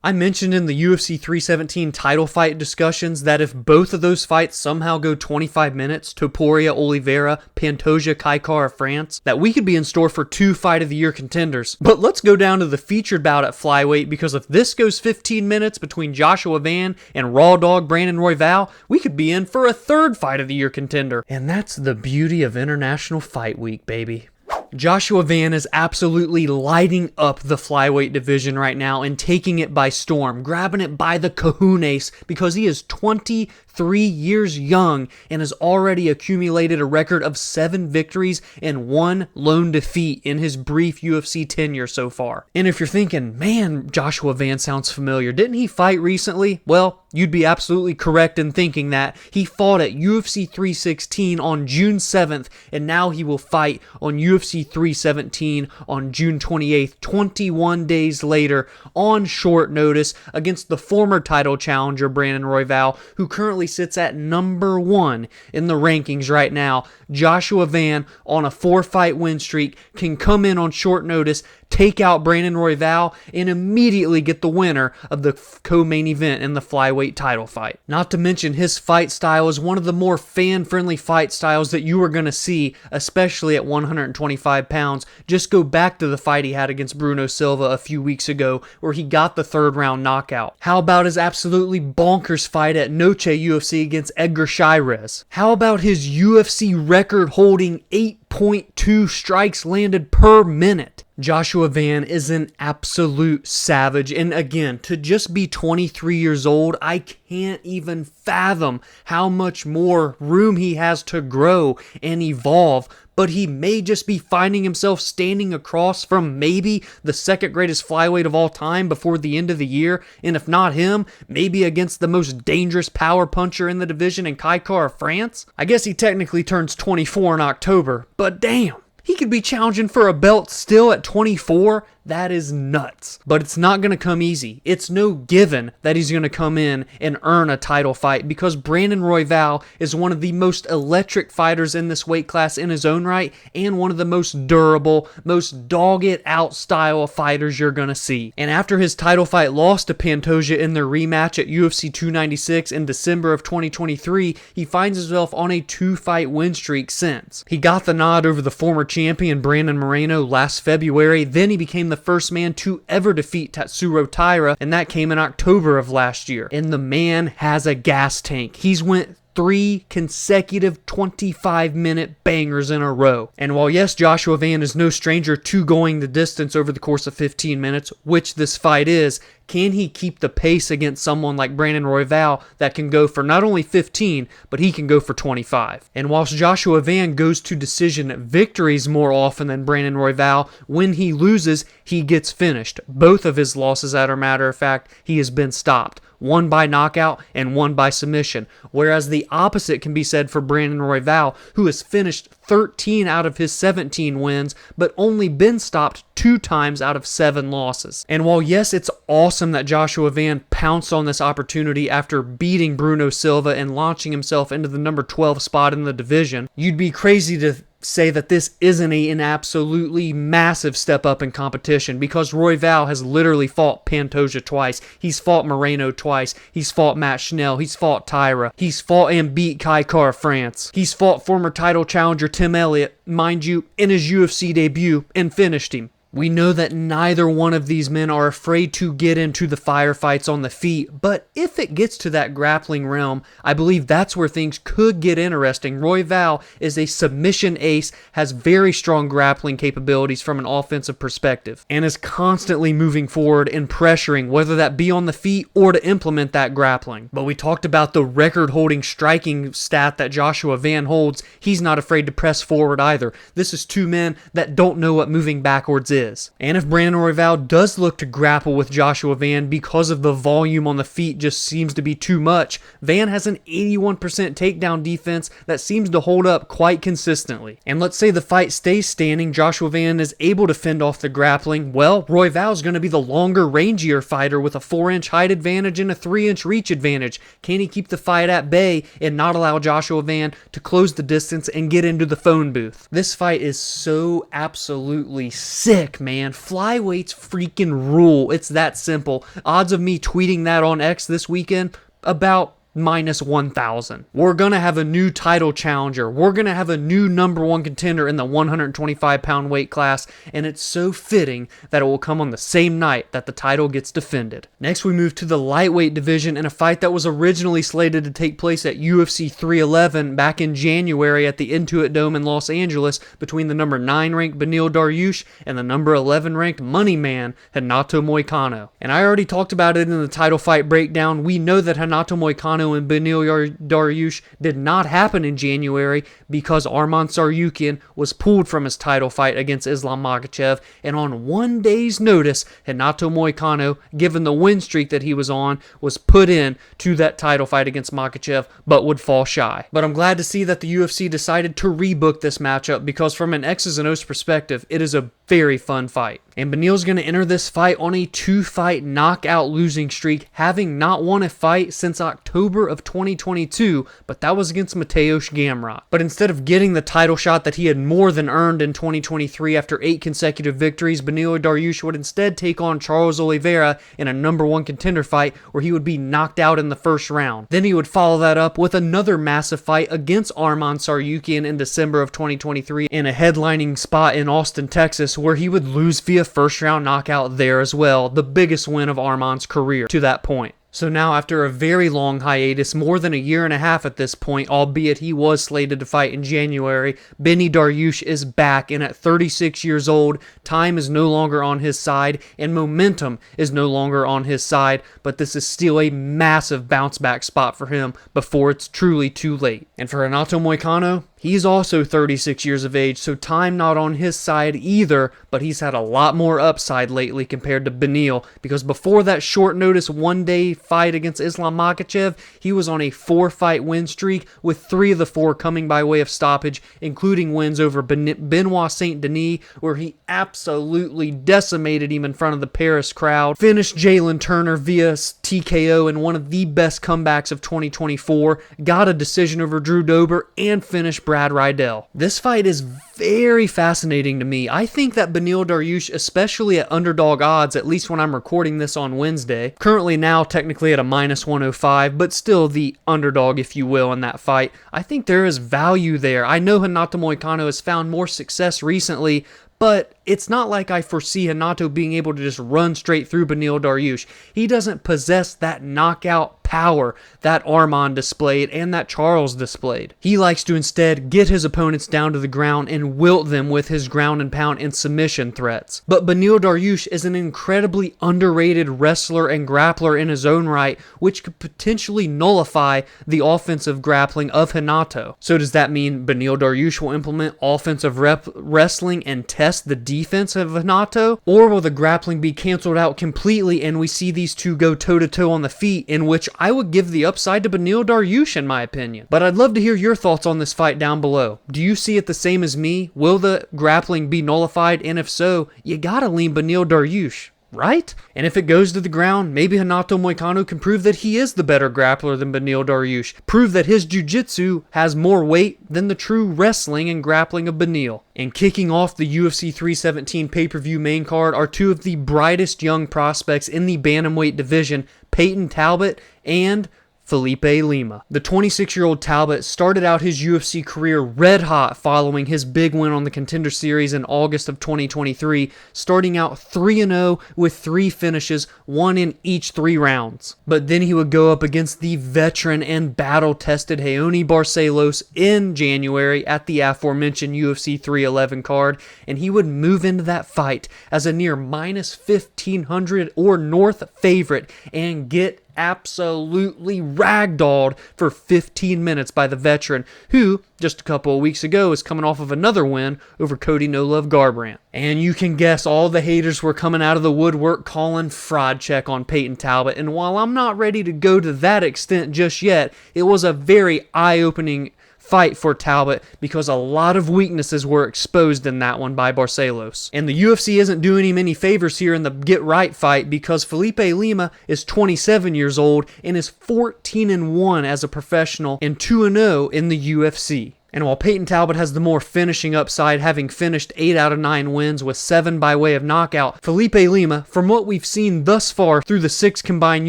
I mentioned in the UFC 317 title fight discussions that if both of those fights somehow go 25 minutes, Topuria, Oliveira, Pantoja, Kaikara, France, that we could be in store for 2 Fight of the Year contenders. But let's go down to the featured bout at flyweight, because if this goes 15 minutes between Joshua Van and Raw Dog Brandon Royval, we could be in for a 3rd Fight of the Year contender. And that's the beauty of International Fight Week, baby. Joshua Van is absolutely lighting up the flyweight division right now and taking it by storm, grabbing it by the cojones, because he is 23 years young and has already accumulated a record of 7 victories and 1 lone defeat in his brief UFC tenure so far. And if you're thinking, man, Joshua Van sounds familiar, didn't he fight recently? Well, you'd be absolutely correct in thinking that. He fought at UFC 316 on June 7th, and now he will fight on UFC 317 on June 28th, 21 days later, on short notice, against the former title challenger Brandon Royval, who currently sits at number 1 in the rankings right now. Joshua Van, on a 4-fight win streak, can come in on short notice, take out Brandon Royval, and immediately get the winner of the co-main event in the flyweight title fight. Not to mention, his fight style is one of the more fan-friendly fight styles that you are going to see, especially at 125 pounds. Just go back to the fight he had against Bruno Silva a few weeks ago, where he got the 3rd round knockout. How about his absolutely bonkers fight at Noche UFC against Edgar Chairez? How about his UFC record-holding 8.2 strikes landed per minute? Joshua Van is an absolute savage, and again, to just be 23 years old, I can't even fathom how much more room he has to grow and evolve, but he may just be finding himself standing across from maybe the 2nd greatest flyweight of all time before the end of the year, and if not him, maybe against the most dangerous power puncher in the division in Kaikara, France. I guess he technically turns 24 in October, but damn! He could be challenging for a belt still at 24? That is nuts. But it's not going to come easy. It's no given that he's going to come in and earn a title fight, because Brandon Royval is one of the most electric fighters in this weight class in his own right, and one of the most durable, most dog-it-out style of fighters you're going to see. And after his title fight loss to Pantoja in their rematch at UFC 296 in December of 2023, he finds himself on a 2-fight win streak since. He got the nod over the former champion Brandon Moreno last February, then he became the first man to ever defeat Tatsuro Taira, and that came in October of last year. And the man has a gas tank. He's went 3 consecutive 25-minute bangers in a row. And while yes, Joshua Van is no stranger to going the distance over the course of 15 minutes, which this fight is, can he keep the pace against someone like Brandon Royval that can go for not only 15, but he can go for 25? And whilst Joshua Van goes to decision victories more often than Brandon Royval, when he loses, he gets finished. Both of his losses, as a matter of fact, he has been stopped. One by knockout and one by submission. Whereas the opposite can be said for Brandon Royval, who has finished 13 out of his 17 wins, but only been stopped 2 times out of 7 losses. And while yes, it's awesome that Joshua Van pounced on this opportunity after beating Bruno Silva and launching himself into the number 12 spot in the division, you'd be crazy to say that this isn't an absolutely massive step up in competition, because Royval has literally fought Pantoja twice. He's fought Moreno twice. He's fought Matt Schnell. He's fought Taira. He's fought and beat Kaikara, France. He's fought former title challenger Tim Elliott, mind you, in his UFC debut, and finished him. We know that neither one of these men are afraid to get into the firefights on the feet, but if it gets to that grappling realm, I believe that's where things could get interesting. Royval is a submission ace, has very strong grappling capabilities from an offensive perspective, and is constantly moving forward and pressuring, whether that be on the feet or to implement that grappling. But we talked about the record-holding striking stat that Joshua Van holds. He's not afraid to press forward either. This is 2 men that don't know what moving backwards is. And if Brandon Royval does look to grapple with Joshua Van because of the volume on the feet just seems to be too much, Van has an 81% takedown defense that seems to hold up quite consistently. And let's say the fight stays standing, Joshua Van is able to fend off the grappling, well, Royval is going to be the longer, rangier fighter with a 4-inch height advantage and a 3-inch reach advantage. Can he keep the fight at bay and not allow Joshua Van to close the distance and get into the phone booth? This fight is so absolutely sick sick, man. Flyweights freaking rule. It's that simple. Odds of me tweeting that on X this weekend, about minus 1,000. We're going to have a new title challenger. We're going to have a new number one contender in the 125-pound weight class, and it's so fitting that it will come on the same night that the title gets defended. Next, we move to the lightweight division in a fight that was originally slated to take place at UFC 311 back in January at the Intuit Dome in Los Angeles between the number 9 ranked Beneil Dariush and the number 11 ranked money man Renato Moicano. And I already talked about it in the title fight breakdown. We know that Renato Moicano and Beneil Dariush did not happen in January because Arman Tsarukyan was pulled from his title fight against Islam Makhachev, and on one day's notice, Renato Moicano, given the win streak that he was on, was put in to that title fight against Makhachev, but would fall shy. But I'm glad to see that the UFC decided to rebook this matchup because from an X's and O's perspective, it is a very fun fight. And Beneil's going to enter this fight on a 2-fight knockout losing streak, having not won a fight since October of 2022, but that was against Mateusz Gamrot. But instead of getting the title shot that he had more than earned in 2023 after 8 consecutive victories, Beneil Dariush would instead take on Charles Oliveira in a number one contender fight where he would be knocked out in the first round. Then he would follow that up with another massive fight against Arman Tsarukyan in December of 2023 in a headlining spot in Austin, Texas, where he would lose via first round knockout there as well, the biggest win of Arman's career to that point. So now, after a very long hiatus, more than a year and a half at this point, albeit he was slated to fight in January, Beneil Dariush is back, and at 36 years old, time is no longer on his side, and momentum is no longer on his side, but this is still a massive bounce-back spot for him before it's truly too late. And for Renato Moicano, he's also 36 years of age, so time not on his side either, but he's had a lot more upside lately compared to Beneil, because before that short notice one-day fight against Islam Makhachev, he was on a 4-fight win streak, with 3 of the 4 coming by way of stoppage, including wins over Benoit Saint-Denis, where he absolutely decimated him in front of the Paris crowd, finished Jalen Turner via TKO in one of the best comebacks of 2024, got a decision over Drew Dober, and finished Brad Riddell. This fight is very fascinating to me. I think that Beneil Dariush, especially at underdog odds, at least when I'm recording this on Wednesday, currently now technically at a minus 105, but still the underdog, if you will, in that fight, I think there is value there. I know Renato Moicano has found more success recently, but it's not like I foresee Renato being able to just run straight through Beneil Dariush. He doesn't possess that knockout power that Arman displayed and that Charles displayed. He likes to instead get his opponents down to the ground and wilt them with his ground and pound and submission threats. But Beneil Dariush is an incredibly underrated wrestler and grappler in his own right, which could potentially nullify the offensive grappling of Renato. So does that mean Beneil Dariush will implement offensive wrestling and test the defense of Renato? Or will the grappling be canceled out completely and we see these two go toe-to-toe on the feet, in which I would give the upside to Beneil Dariush in my opinion. But I'd love to hear your thoughts on this fight down below. Do you see it the same as me? Will the grappling be nullified? And if so, you gotta lean Beneil Dariush, right? And if it goes to the ground, maybe Renato Moicano can prove that he is the better grappler than Beneil Dariush. Prove that his jiu-jitsu has more weight than the true wrestling and grappling of Beneil. And kicking off the UFC 317 pay-per-view main card are 2 of the brightest young prospects in the bantamweight division, Payton Talbott and Felipe Lima. The 26-year-old Talbott started out his UFC career red hot following his big win on the Contender Series in August of 2023, starting out 3-0 with 3 finishes, 1 in each 3 rounds. But then he would go up against the veteran and battle-tested Raoni Barcelos in January at the aforementioned UFC 311 card, and he would move into that fight as a near minus 1,500 or north favorite and get absolutely ragdolled for 15 minutes by the veteran, who just a couple of weeks ago is coming off of another win over Cody No Love Garbrandt. And you can guess all the haters were coming out of the woodwork calling fraud check on Payton Talbott. And while I'm not ready to go to that extent just yet, it was a very eye-opening fight for Talbot because a lot of weaknesses were exposed in that one by Barcelos. And the UFC isn't doing him any favors here in the get right fight because Felipe Lima is 27 years old and is 14-1 as a professional and 2-0 in the UFC. And while Payton Talbott has the more finishing upside, having finished 8 out of 9 wins with 7 by way of knockout, Felipe Lima, from what we've seen thus far through the 6 combined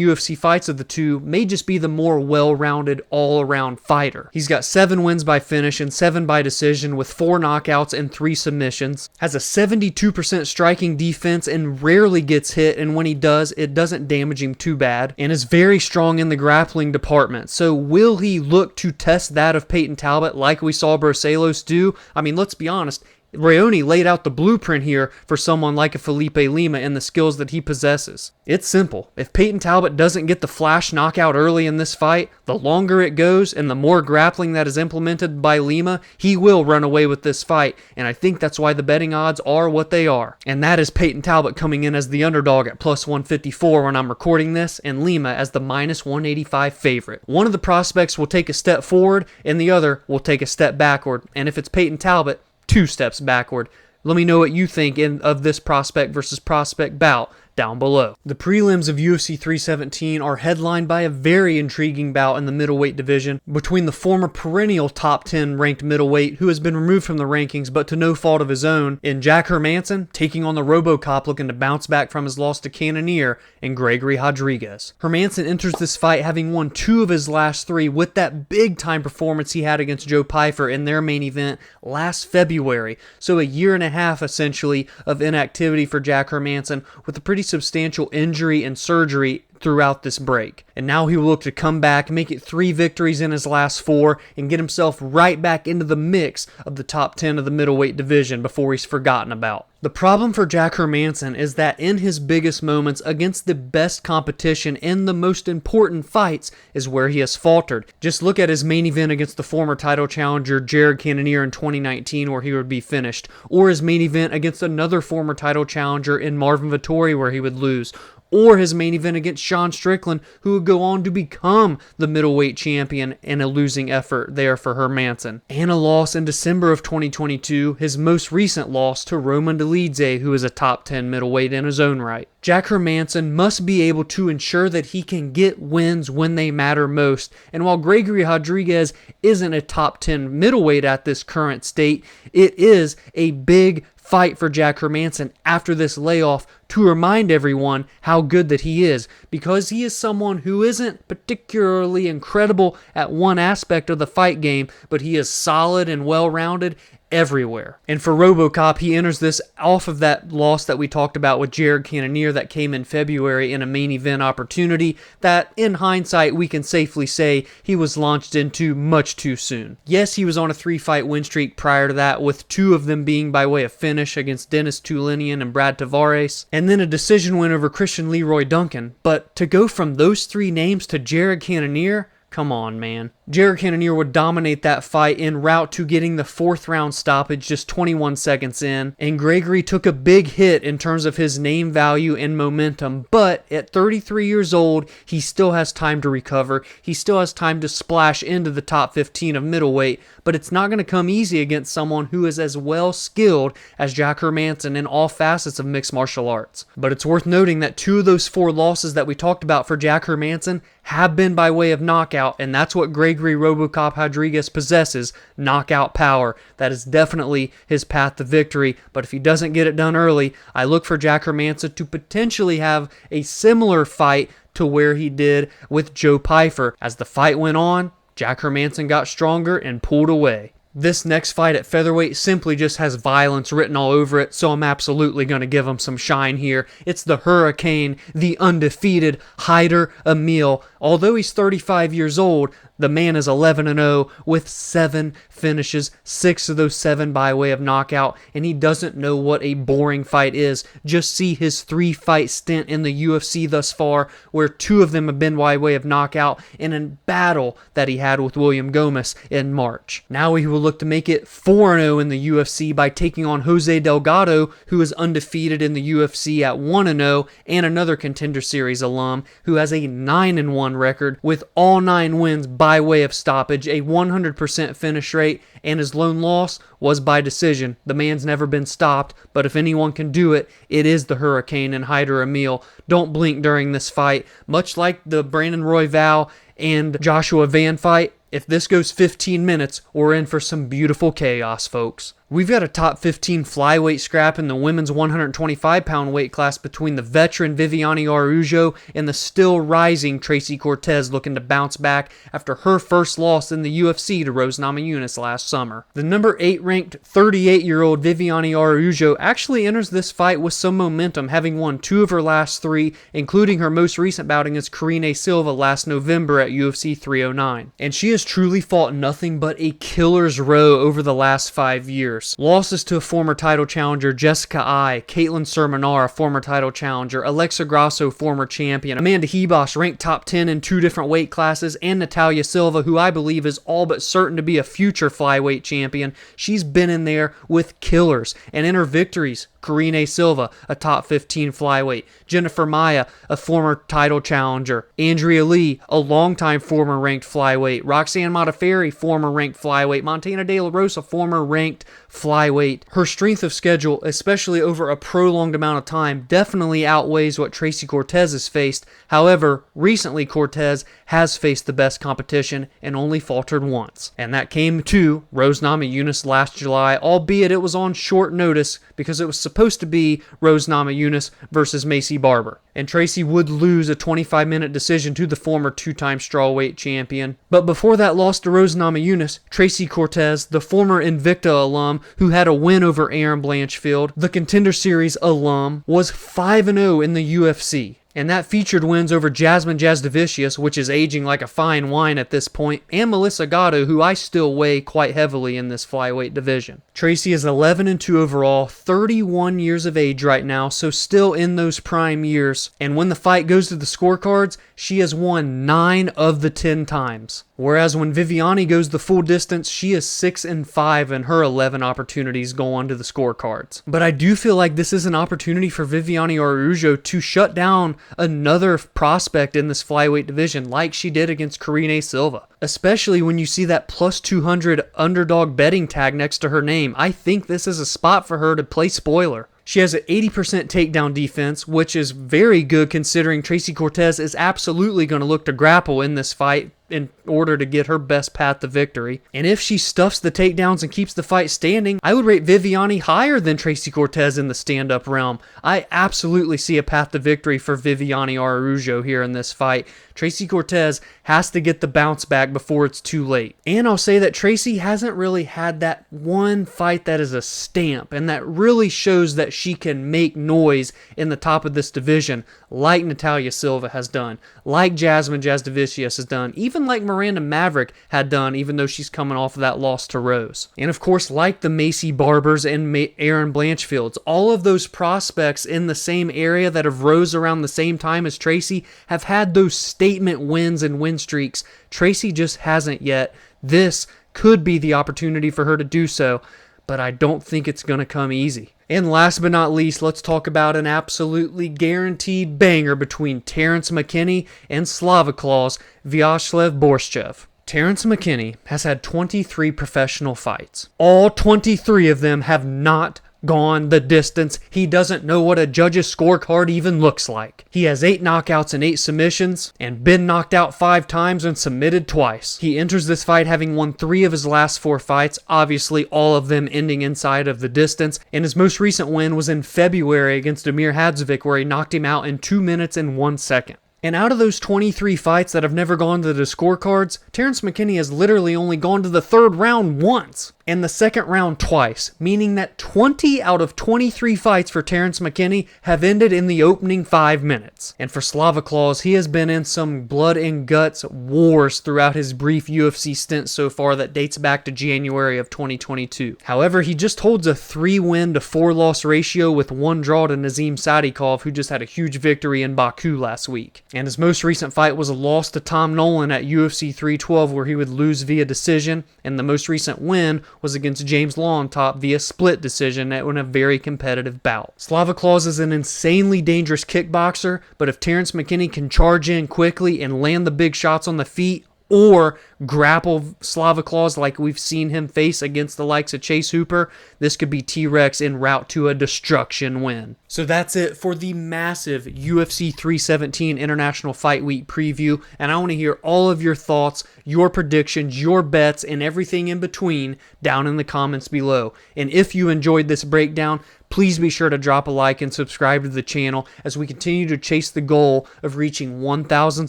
UFC fights of the two, may just be the more well-rounded, all-around fighter. He's got 7 wins by finish and 7 by decision with 4 knockouts and 3 submissions, has a 72% striking defense and rarely gets hit, and when he does, it doesn't damage him too bad, and is very strong in the grappling department. So will he look to test that of Payton Talbott like we saw Barcelos do? I mean, let's be honest, Raoni laid out the blueprint here for someone like a Felipe Lima and the skills that he possesses. It's simple. If Payton Talbott doesn't get the flash knockout early in this fight, the longer it goes and the more grappling that is implemented by Lima, he will run away with this fight, and I think that's why the betting odds are what they are. And that is Payton Talbott coming in as the underdog at plus 154 when I'm recording this, and Lima as the minus 185 favorite. One of the prospects will take a step forward, and the other will take a step backward, and if it's Payton Talbott, 2 steps backward. Let me know what you think of this prospect versus prospect bout down below. The prelims of UFC 317 are headlined by a very intriguing bout in the middleweight division between the former perennial top 10 ranked middleweight who has been removed from the rankings but to no fault of his own in Jack Hermansson taking on the RoboCop looking to bounce back from his loss to Cannonier and Gregory Rodrigues. Hermansson enters this fight having won 2 of his last 3 with that big time performance he had against Joe Pyfer in their main event last February. So a year and a half essentially of inactivity for Jack Hermansson with a pretty substantial injury and surgery throughout this break. And now he will look to come back, make it 3 victories in his last 4, and get himself right back into the mix of the top 10 of the middleweight division before he's forgotten about. The problem for Jack Hermansson is that in his biggest moments against the best competition in the most important fights is where he has faltered. Just look at his main event against the former title challenger Jared Cannonier in 2019 where he would be finished, or his main event against another former title challenger in Marvin Vettori where he would lose, or his main event against Sean Strickland, who would go on to become the middleweight champion in a losing effort there for Hermansson. And a loss in December of 2022, his most recent loss to Roman Dolidze, who is a top 10 middleweight in his own right. Jack Hermansson must be able to ensure that he can get wins when they matter most, and while Gregory Rodrigues isn't a top 10 middleweight at this current state, it is a big fight for Jack Hermansson after this layoff to remind everyone how good that he is, because he is someone who isn't particularly incredible at one aspect of the fight game, but he is solid and well-rounded everywhere. And for RoboCop, he enters this off of that loss that we talked about with Jared Cannonier that came in February in a main event opportunity that, in hindsight, we can safely say he was launched into much too soon. Yes, he was on a 3-fight win streak prior to that, with 2 of them being by way of finish against Dennis Tulinian and Brad Tavares, and then a decision win over Christian Leroy Duncan. But to go from those 3 names to Jared Cannonier, come on, man. Jared Cannonier would dominate that fight en route to getting the 4th round stoppage just 21 seconds in, and Gregory took a big hit in terms of his name value and momentum, but at 33 years old, he still has time to recover. He still has time to splash into the top 15 of middleweight, but it's not going to come easy against someone who is as well skilled as Jack Hermansson in all facets of mixed martial arts. But it's worth noting that 2 of those 4 losses that we talked about for Jack Hermansson have been by way of knockout, and that's what Gregory RoboCop Rodrigues possesses, knockout power. That is definitely his path to victory, but if he doesn't get it done early, I look for Jack Hermansson to potentially have a similar fight to where he did with Joe Pyfer. As the fight went on, Jack Hermansson got stronger and pulled away. This next fight at featherweight simply just has violence written all over it, so I'm absolutely going to give him some shine here. It's the Hurricane, the undefeated Hyder Amil. Although he's 35 years old, the man is 11-0 with 7 finishes, 6 of those 7 by way of knockout, and he doesn't know what a boring fight is. Just see his 3-fight stint in the UFC thus far, where 2 of them have been by way of knockout in a battle that he had with William Gomez in March. Now he will look to make it 4-0 in the UFC by taking on Jose Delgado, who is undefeated in the UFC at 1-0, and another Contender Series alum who has a 9-1 record with all 9 wins by way of stoppage, a 100% finish rate, and his lone loss was by decision. The man's never been stopped, but if anyone can do it, it is the Hurricane and Hyder Amil. Don't blink during this fight. Much like the Brandon Royval and Joshua Van fight, If this goes 15 minutes, we're in for some beautiful chaos, folks. We've got a top 15 flyweight scrap in the women's 125-pound weight class between the veteran Viviane Araujo and the still rising Tracy Cortez, looking to bounce back after her first loss in the UFC to Rose Namajunas last summer. The number 8 ranked 38-year-old Viviane Araujo actually enters this fight with some momentum, having won 2 of her last 3, including her most recent bout against Cortez Silva last November at UFC 309. And she has truly fought nothing but a killer's row over the last 5 years. Losses to a former title challenger, Jessica Ai, Caitlin Sermonar, former title challenger, Alexa Grasso, former champion, Amanda Ribas, ranked top 10 in 2 different weight classes, and Natalia Silva, who I believe is all but certain to be a future flyweight champion. She's been in there with killers, and in her victories, Cortez Silva, a top 15 flyweight, Jennifer Maia, a former title challenger, Andrea Lee, a longtime former ranked flyweight, Roxanne Modafferi, former ranked flyweight, Montana De La Rosa, former ranked flyweight. Her strength of schedule, especially over a prolonged amount of time, definitely outweighs what Tracy Cortez has faced. However, recently Cortez has faced the best competition and only faltered once. And that came to Rose Namajunas last July, albeit it was on short notice because it was supposed to be Rose Namajunas versus Macy Barber. And Tracy would lose a 25-minute decision to the former 2-time strawweight champion. But before that loss to Rose Namajunas, Tracy Cortez, the former Invicta alum who had a win over Erin Blanchfield, the Contender Series alum, was 5-0 in the UFC. And that featured wins over Jasmine Jasdavicius, which is aging like a fine wine at this point, and Melissa Gatto, who I still weigh quite heavily in this flyweight division. Tracy is 11-2 overall, 31 years of age right now, so still in those prime years. And when the fight goes to the scorecards, she has won 9 of the 10 times. Whereas when Viviane goes the full distance, she is 6-5 in her 11 opportunities go onto the scorecards. But I do feel like this is an opportunity for Viviane Araujo to shut down another prospect in this flyweight division like she did against Cortez Silva. Especially when you see that plus 200 underdog betting tag next to her name. I think this is a spot for her to play spoiler. She has an 80% takedown defense, which is very good considering Tracy Cortez is absolutely going to look to grapple in this fight in order to get her best path to victory. And if she stuffs the takedowns and keeps the fight standing, I would rate Viviane higher than Tracy Cortez in the stand-up realm. I absolutely see a path to victory for Viviane Araujo here in this fight. Tracy Cortez has to get the bounce back before it's too late. And I'll say that Tracy hasn't really had that one fight that is a stamp and that really shows that she can make noise in the top of this division like Natalia Silva has done, like Jasmine Jasdavicius has done, even like Miranda Maverick had done, even though she's coming off of that loss to Rose. And of course, like the Macy Barbers and Erin Blanchfields, all of those prospects in the same area that have rose around the same time as Tracy have had those statement wins and win streaks. Tracy just hasn't yet. This could be the opportunity for her to do so, but I don't think it's going to come easy. And last but not least, let's talk about an absolutely guaranteed banger between Terrance McKinney and Slaviclaw's Viacheslav Borshchev. Terrance McKinney has had 23 professional fights. All 23 of them have not gone the distance. He doesn't know what a judge's scorecard even looks like. He has 8 knockouts and 8 submissions and been knocked out 5 times and submitted twice. He enters this fight having won 3 of his last 4 fights, obviously all of them ending inside of the distance, and his most recent win was in February against Amir Hadzovic where he knocked him out in 2 minutes and 1 second. And out of those 23 fights that have never gone to the scorecards, Terrance McKinney has literally only gone to the 3rd round once and the 2nd round twice, meaning that 20 out of 23 fights for Terrance McKinney have ended in the opening 5 minutes. And for Slaviclaw, he has been in some blood and guts wars throughout his brief UFC stint so far that dates back to January of 2022. However, he just holds a 3-win to 4-loss ratio with 1 draw to Nazim Sadikov, who just had a huge victory in Baku last week. And his most recent fight was a loss to Tom Nolan at UFC 312 where he would lose via decision, and the most recent win was against James Lawntop via split decision in a very competitive bout. Slaviclaw is an insanely dangerous kickboxer, but if Terrance McKinney can charge in quickly and land the big shots on the feet, or grapple Slava claws like we've seen him face against the likes of Chase Hooper, this could be T-Rex en route to a destruction win. So that's it for the massive UFC 317 International Fight Week preview, and I want to hear all of your thoughts, your predictions, your bets, and everything in between down in the comments below. And if you enjoyed this breakdown, please be sure to drop a like and subscribe to the channel as we continue to chase the goal of reaching 1,000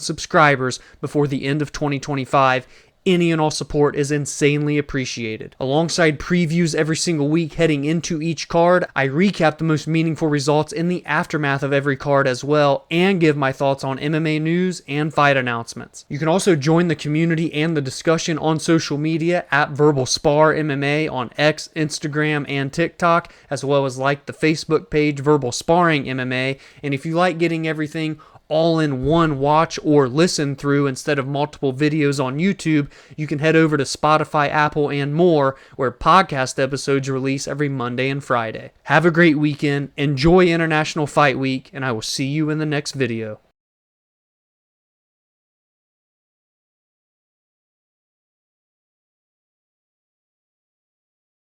subscribers before the end of 2025. Any and all support is insanely appreciated. Alongside previews every single week heading into each card, I recap the most meaningful results in the aftermath of every card as well, and give my thoughts on MMA news and fight announcements. You can also join the community and the discussion on social media at Verbal Spar MMA on X, Instagram, and TikTok, as well as like the Facebook page Verbal Sparring MMA. And if you like getting everything all in one watch or listen through instead of multiple videos on YouTube, you can head over to Spotify, Apple, and more, where podcast episodes release every Monday and Friday. Have a great weekend, enjoy International Fight Week, and I will see you in the next video.